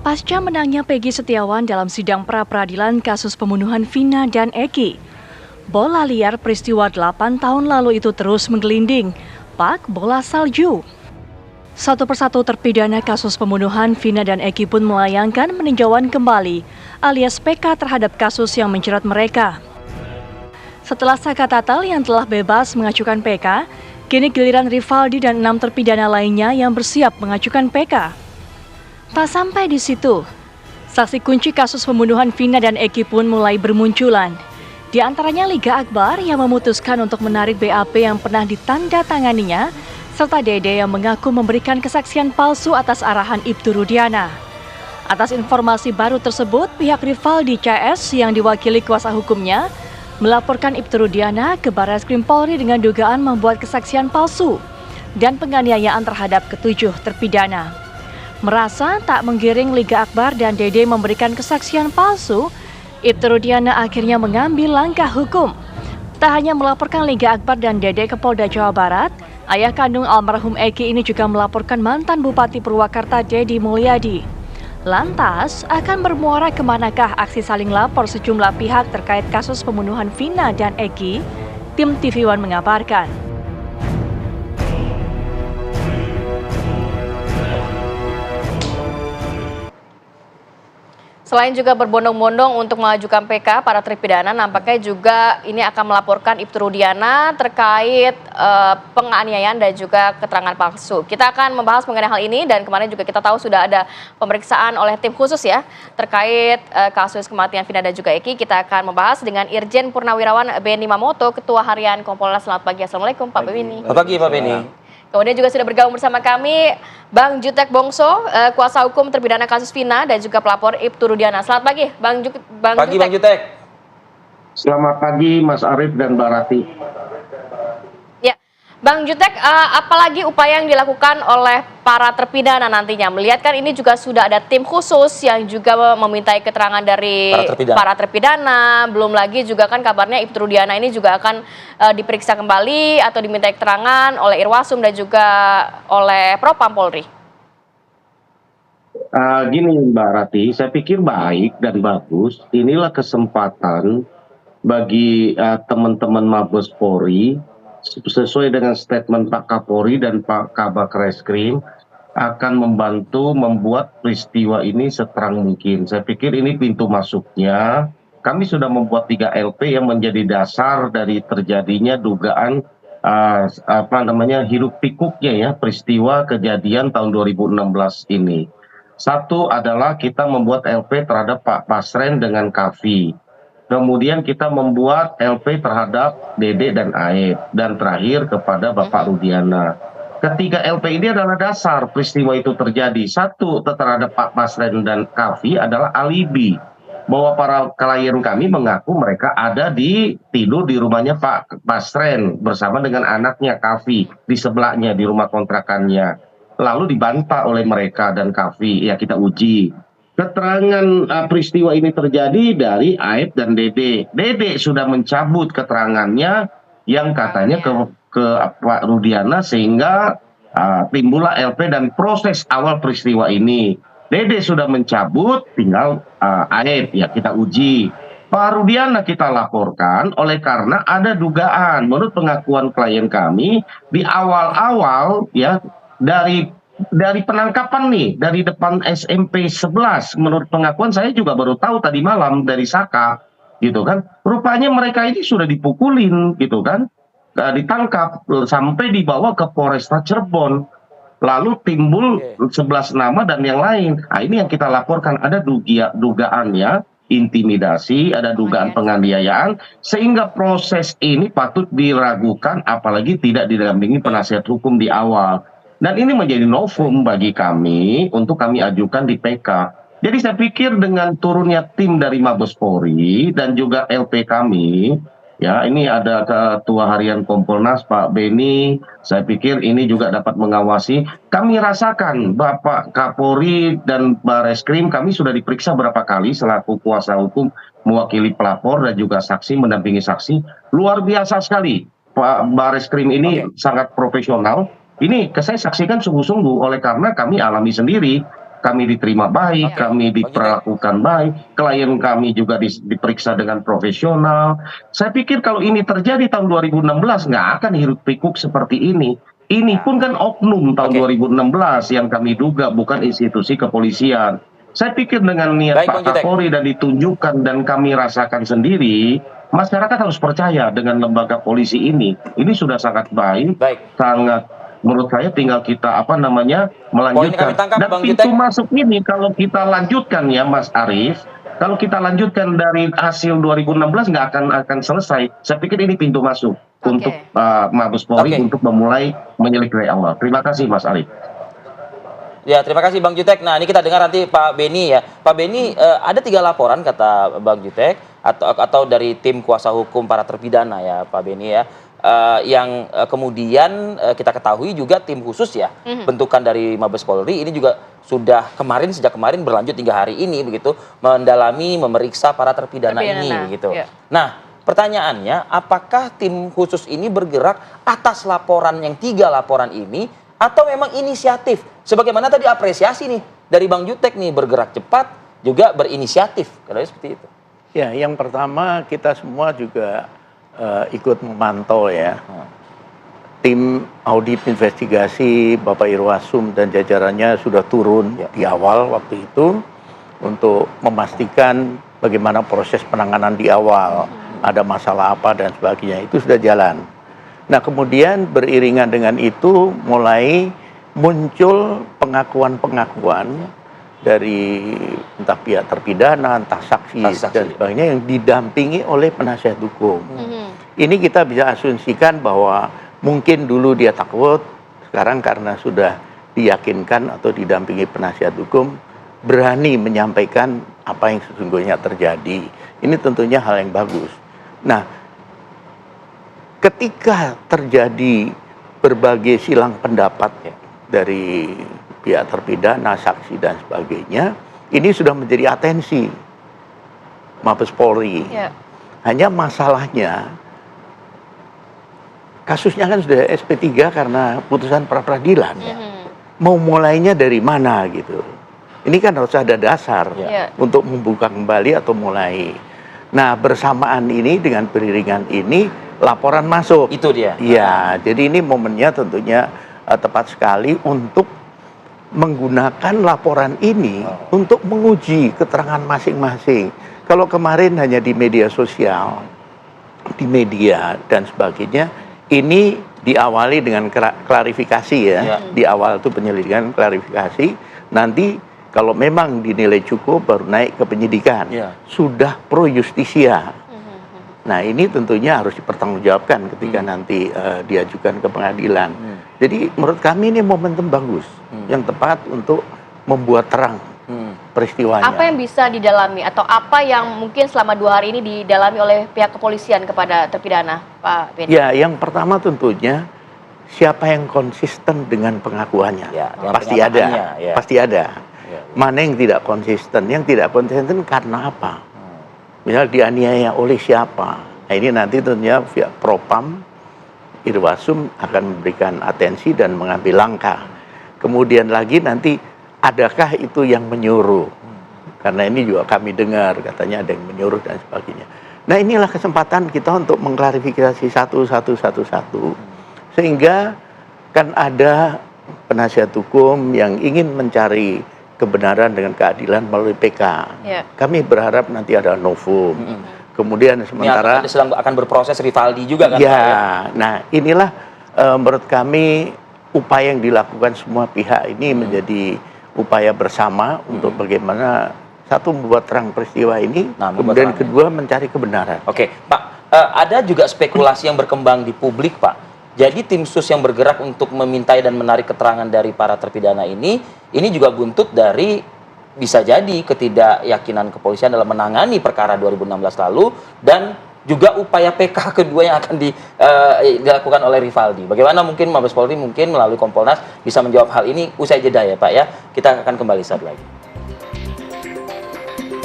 Pasca menangnya Peggy Setiawan dalam sidang pra-peradilan kasus pembunuhan Vina dan Eki, bola liar peristiwa 8 tahun lalu itu terus menggelinding, bak bola salju. Satu persatu terpidana kasus pembunuhan Vina dan Eki pun melayangkan peninjauan kembali alias PK terhadap kasus yang menjerat mereka. Setelah Saka Tatal yang telah bebas mengajukan PK, kini giliran Rivaldi dan 6 terpidana lainnya yang bersiap mengajukan PK. Tak sampai di situ, saksi kunci kasus pembunuhan Vina dan Eki pun mulai bermunculan. Di antaranya Liga Akbar yang memutuskan untuk menarik BAP yang pernah ditandatanganinya, serta Dede yang mengaku memberikan kesaksian palsu atas arahan Ibtu Rudiana. Atas informasi baru tersebut, pihak Rivaldi CS yang diwakili kuasa hukumnya melaporkan Ibtu Rudiana ke Barreskrim Polri dengan dugaan membuat kesaksian palsu dan penganiayaan terhadap ketujuh terpidana. Merasa tak menggiring Liga Akbar dan Dede memberikan kesaksian palsu, Ibtu Rudiana akhirnya mengambil langkah hukum. Tak hanya melaporkan Liga Akbar dan Dede ke Polda Jawa Barat, ayah kandung almarhum Eki ini juga melaporkan mantan Bupati Purwakarta Dedi Mulyadi. Lantas, akan bermuara kemanakah aksi saling lapor sejumlah pihak terkait kasus pembunuhan Vina dan Eki? Tim TV One mengabarkan. Selain juga berbondong-bondong untuk mengajukan PK para terpidana, nampaknya juga ini akan melaporkan Ibtu Rudiana terkait penganiayaan dan juga keterangan palsu. Kita akan membahas mengenai hal ini dan kemarin juga kita tahu sudah ada pemeriksaan oleh tim khusus ya terkait kasus kematian Vina dan juga Eki. Kita akan membahas dengan Irjen Purnawirawan Benny Mamoto, Ketua Harian Kompolnas. Selamat pagi, Assalamualaikum Pak Benny. Selamat pagi Pak Benny. Kemudian juga sudah bergabung bersama kami Bang Jutek Bongso, kuasa hukum terpidana kasus Vina dan juga pelapor Ibtu Rudiana. Selamat pagi Bang Jutek. Bang Jutek. Selamat pagi Mas Arief dan Mbak Rati. Ya, Bang Jutek, apalagi upaya yang dilakukan oleh para terpidana nantinya? Melihat kan ini juga sudah ada tim khusus yang juga memintai keterangan dari para terpidana. Belum lagi juga kan kabarnya Ibtu Rudiana ini juga akan diperiksa kembali atau dimintai keterangan oleh Irwasum dan juga oleh Propam Polri. Gini Mbak Rati, saya pikir baik dan bagus. Inilah kesempatan bagi teman-teman Mabes Polri sesuai dengan statement Pak Kapolri dan Pak Kabak Reskrim akan membantu membuat peristiwa ini seterang mungkin. Saya pikir ini pintu masuknya. Kami sudah membuat 3 LP yang menjadi dasar dari terjadinya dugaan hiruk pikuknya ya peristiwa kejadian tahun 2016 ini. Satu adalah kita membuat LP terhadap Pak Pasren dengan Kavi. Kemudian kita membuat LP terhadap Dede dan Aep. Dan terakhir kepada Bapak Rudiana. Ketiga LP ini adalah dasar peristiwa itu terjadi. Satu terhadap Pak Pasren dan Kavi adalah alibi. Bahwa para klien kami mengaku mereka ada tidur di rumahnya Pak Pasren bersama dengan anaknya Kavi di sebelahnya di rumah kontrakannya. Lalu dibantah oleh mereka dan Kavi. Ya kita uji. Keterangan peristiwa ini terjadi dari Aep dan Dede. Dede sudah mencabut keterangannya yang katanya ke Pak Rudiana sehingga timbullah LP dan proses awal peristiwa ini. Dede sudah mencabut, tinggal Aep ya kita uji. Pak Rudiana kita laporkan oleh karena ada dugaan menurut pengakuan klien kami di awal-awal ya dari penangkapan nih, dari depan SMP 11, menurut pengakuan saya juga baru tahu tadi malam dari Saka, gitu kan. Rupanya mereka ini sudah dipukulin, gitu kan, ditangkap sampai dibawa ke Polresta Cirebon. Lalu timbul 11 nama dan yang lain. Nah ini yang kita laporkan, ada dugaan ya, intimidasi, ada dugaan penganiayaan, sehingga proses ini patut diragukan, apalagi tidak didampingi penasihat hukum di awal. Dan ini menjadi novum bagi kami untuk kami ajukan di PK. Jadi saya pikir dengan turunnya tim dari Mabes Polri dan juga LP kami, ya ini ada Ketua Harian Kompolnas Pak Benny, saya pikir ini juga dapat mengawasi. Kami rasakan Bapak Kapolri dan Barreskrim kami sudah diperiksa berapa kali selaku kuasa hukum mewakili pelapor dan juga saksi mendampingi saksi. Luar biasa sekali Pak Barreskrim ini sangat profesional. Ini saya saksikan sungguh-sungguh oleh karena kami alami sendiri kami diterima baik, Oke. kami diperlakukan baik, klien kami juga diperiksa dengan profesional. Saya pikir kalau ini terjadi tahun 2016 nggak akan hiruk pikuk seperti ini. Ini pun kan oknum tahun Oke. 2016 yang kami duga, bukan institusi kepolisian. Saya pikir dengan niat Baik, Pak Bang Jutek. Kapolri dan ditunjukkan dan kami rasakan sendiri, masyarakat harus percaya dengan lembaga polisi ini. Ini sudah sangat baik, Baik. sangat menurut saya tinggal kita melanjutkan. kami tangkap, Dan Bang pintu Jutek. masuk ini kalau kita lanjutkan ya Mas Arief, kalau kita lanjutkan dari hasil 2016 nggak akan selesai. Saya pikir ini pintu masuk untuk Mabes Polri Oke. untuk memulai menyelidiki awal. Terima kasih Mas Arief. Ya, terima kasih Bang Jutek. Nah, ini kita dengar nanti Pak Beni ya. Pak Beni, ada 3 laporan kata Bang Jutek atau dari tim kuasa hukum para terpidana ya Pak Beni ya. Yang kemudian kita ketahui juga tim khusus ya, bentukan dari Mabes Polri ini juga sudah sejak kemarin berlanjut hingga hari ini begitu, mendalami, memeriksa para terpidana ini begitu. Ya. Nah, pertanyaannya, apakah tim khusus ini bergerak atas laporan yang 3 laporan ini atau memang inisiatif? Sebagaimana tadi apresiasi nih dari Bang Jutek nih, bergerak cepat juga berinisiatif, katanya seperti itu. Ya, yang pertama kita semua juga ikut memantau ya. Tim audit investigasi Bapak Irwasum dan jajarannya sudah turun di awal waktu itu untuk memastikan bagaimana proses penanganan di awal, ada masalah apa dan sebagainya, itu sudah jalan. Nah, kemudian beriringan dengan itu mulai muncul pengakuan-pengakuan dari entah pihak terpidana, entah saksi dan sebagainya yang didampingi oleh penasihat hukum. Ini kita bisa asumsikan bahwa mungkin dulu dia takut, sekarang karena sudah diyakinkan atau didampingi penasihat hukum, berani menyampaikan apa yang sesungguhnya terjadi. Ini tentunya hal yang bagus. Nah, ketika terjadi berbagai silang pendapat ya, dari pihak terpidana, saksi dan sebagainya, ini sudah menjadi atensi Mabes Polri. Ya. Hanya masalahnya kasusnya kan sudah SP3 karena putusan pra-peradilan. Mau mulainya dari mana gitu. Ini kan harus ada dasar untuk membuka kembali atau mulai. Nah, bersamaan ini dengan beriringan ini laporan masuk. Itu dia. Iya, jadi ini momennya tentunya tepat sekali untuk menggunakan laporan ini untuk menguji keterangan masing-masing. Kalau kemarin hanya di media sosial, di media dan sebagainya, ini diawali dengan klarifikasi ya. Di awal itu penyelidikan, klarifikasi. Nanti kalau memang dinilai cukup baru naik ke penyidikan. Sudah pro justisia. Nah, ini tentunya harus dipertanggungjawabkan ketika nanti diajukan ke pengadilan. Jadi menurut kami ini momentum bagus yang tepat untuk membuat terang peristiwanya. Apa yang bisa didalami atau apa yang mungkin selama 2 hari ini didalami oleh pihak kepolisian kepada terpidana, Pak Beni? Ya, yang pertama tentunya siapa yang konsisten dengan pengakuannya. Ya, pasti ada, pasti ada. Mana yang tidak konsisten? Yang tidak konsisten karena apa? Misal dianiaya oleh siapa? Nah, ini nanti tentunya pihak Propam, Irwasum akan memberikan atensi dan mengambil langkah. Kemudian lagi nanti adakah itu yang menyuruh? Karena ini juga kami dengar katanya ada yang menyuruh dan sebagainya. Nah, inilah kesempatan kita untuk mengklarifikasi satu sehingga kan ada penasihat hukum yang ingin mencari kebenaran dengan keadilan melalui PK. Kami berharap nanti ada novum. Kemudian sementara sedang akan berproses Rivaldi juga kan? Ya, nah inilah menurut kami upaya yang dilakukan semua pihak ini menjadi upaya bersama untuk bagaimana satu membuat terang peristiwa ini, kemudian kedua mencari kebenaran. Oke, Pak, ada juga spekulasi yang berkembang di publik, Pak. Jadi tim sus yang bergerak untuk memintai dan menarik keterangan dari para terpidana ini juga buntut dari bisa jadi ketidakyakinan kepolisian dalam menangani perkara 2016 lalu dan juga upaya PK kedua yang akan dilakukan oleh Rivaldi. Bagaimana mungkin Mabes Polri mungkin melalui Kompolnas bisa menjawab hal ini usai jeda ya Pak ya. Kita akan kembali saat lagi.